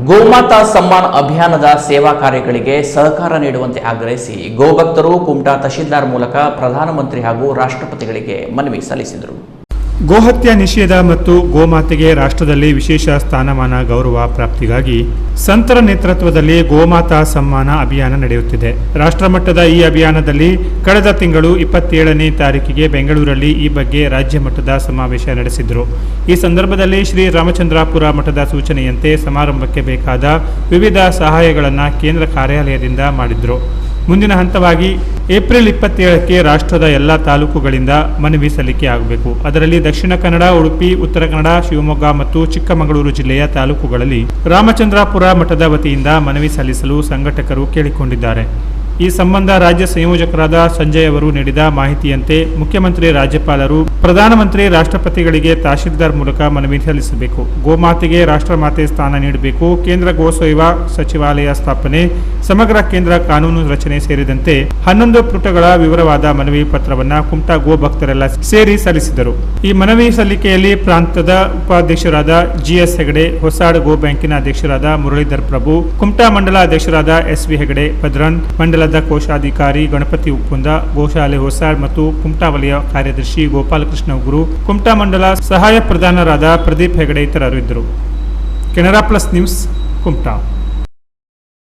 ಗೋಮಾತಾ ಸಮ್ಮಾನ್ ಅಭಿಯಾನದ ಸೇವಾ ಕಾರ್ಯಗಳಿಗೆ ಸಹಕಾರ ನೀಡುವಂತೆ ಆಗ್ರಹಿಸಿ ಗೋಭಕ್ತರು ಕುಮಟಾ ತಹಶೀಲ್ದಾರ್ ಮೂಲಕ ಪ್ರಧಾನಮಂತ್ರಿ ಹಾಗೂ ರಾಷ್ಟ್ರಪತಿಗಳಿಗೆ ಮನವಿ ಸಲ್ಲಿಸಿದರು. ಗೋಹತ್ಯೆ ನಿಷೇಧ ಮತ್ತು ಗೋಮಾತೆಗೆ ರಾಷ್ಟ್ರದಲ್ಲಿ ವಿಶೇಷ ಸ್ಥಾನಮಾನ ಗೌರವ ಪ್ರಾಪ್ತಿಗಾಗಿ ಸಂತರ ನೇತೃತ್ವದಲ್ಲಿ ಗೋಮಾತಾ ಸಮ್ಮಾನ ಅಭಿಯಾನ ನಡೆಯುತ್ತಿದೆ. ರಾಷ್ಟ್ರಮಟ್ಟದ ಈ ಅಭಿಯಾನದಲ್ಲಿ ಕಳೆದ ತಿಂಗಳು 27ನೇ ತಾರೀಕಿಗೆ ಬೆಂಗಳೂರಲ್ಲಿ ಈ ಬಗ್ಗೆ ರಾಜ್ಯ ಮಟ್ಟದ ಸಮಾವೇಶ ನಡೆಸಿದ್ರು. ಈ ಸಂದರ್ಭದಲ್ಲಿ ಶ್ರೀ ರಾಮಚಂದ್ರಾಪುರ ಮಠದ ಸೂಚನೆಯಂತೆ ಸಮಾರಂಭಕ್ಕೆ ಬೇಕಾದ ವಿವಿಧ ಸಹಾಯಗಳನ್ನು ಕೇಂದ್ರ ಕಾರ್ಯಾಲಯದಿಂದ ಮಾಡಿದ್ರು. ಮುಂದಿನ ಹಂತವಾಗಿ ಏಪ್ರಿಲ್ 27ಕ್ಕೆ ರಾಷ್ಟ್ರದ ಎಲ್ಲ ತಾಲೂಕುಗಳಿಂದ ಮನವಿ ಸಲ್ಲಿಕೆ ಆಗಬೇಕು. ಅದರಲ್ಲಿ ದಕ್ಷಿಣ ಕನ್ನಡ, ಉಡುಪಿ, ಉತ್ತರ ಕನ್ನಡ, ಶಿವಮೊಗ್ಗ ಮತ್ತು ಚಿಕ್ಕಮಗಳೂರು ಜಿಲ್ಲೆಯ ತಾಲೂಕುಗಳಲ್ಲಿ ರಾಮಚಂದ್ರಾಪುರ ಮಠದ ವತಿಯಿಂದ ಮನವಿ ಸಲ್ಲಿಸಲು ಸಂಘಟಕರು ಕೇಳಿಕೊಂಡಿದ್ದಾರೆ. ಈ ಸಂಬಂಧ ರಾಜ್ಯ ಸಂಯೋಜಕರಾದ ಸಂಜಯ್ ಅವರು ನೀಡಿದ ಮಾಹಿತಿಯಂತೆ ಮುಖ್ಯಮಂತ್ರಿ, ರಾಜ್ಯಪಾಲರು, ಪ್ರಧಾನಮಂತ್ರಿ, ರಾಷ್ಟ್ರಪತಿಗಳಿಗೆ ತಹಶೀಲ್ದಾರ್ ಮೂಲಕ ಮನವಿ ಸಲ್ಲಿಸಬೇಕು. ಗೋಮಾತೆಗೆ ರಾಷ್ಟ್ರಮಾತೆ ಸ್ಥಾನ ನೀಡಬೇಕು. ಕೇಂದ್ರ ಗೋಸೇವಾ ಸಚಿವಾಲಯ ಸ್ಥಾಪನೆ, ಸಮಗ್ರ ಕೇಂದ್ರ ಕಾನೂನು ರಚನೆ ಸೇರಿದಂತೆ 11 ಪುಟಗಳ ವಿವರವಾದ ಮನವಿ ಪತ್ರವನ್ನು ಕುಮಟಾ ಗೋ ಭಕ್ತರೆಲ್ಲ ಸೇರಿ ಸಲ್ಲಿಸಿದರು. ಈ ಮನವಿ ಸಲ್ಲಿಕೆಯಲ್ಲಿ ಪ್ರಾಂತದ ಉಪಾಧ್ಯಕ್ಷರಾದ ಜಿಎಸ್ ಹೆಗಡೆ, ಹೊಸಾಡ್ ಗೋ ಬ್ಯಾಂಕಿನ ಅಧ್ಯಕ್ಷರಾದ ಮುರಳೀಧರ್ ಪ್ರಭು, ಕುಮಟಾ ಮಂಡಲ ಅಧ್ಯಕ್ಷರಾದ ಎಸ್ವಿ ಹೆಗಡೆ, ಭದ್ರನ್, ಮಂಡಲದ ಕೋಶಾಧಿಕಾರಿ ಗಣಪತಿ ಉಪ್ಪುಂದ, ಗೋಶಾಲೆ ಹೊಸಾಡ್ ಮತ್ತು ಕುಮಟಾ ವಲಯ ಕಾರ್ಯದರ್ಶಿ ಗೋಪಾಲಕೃಷ್ಣ ಉಗುರು, ಕುಮಟಾ ಮಂಡಲ ಸಹಾಯ ಪ್ರಧಾನರಾದ ಪ್ರದೀಪ್ ಹೆಗಡೆ ಇತರರು ಇದ್ದರು. Canara plus news, Kumta.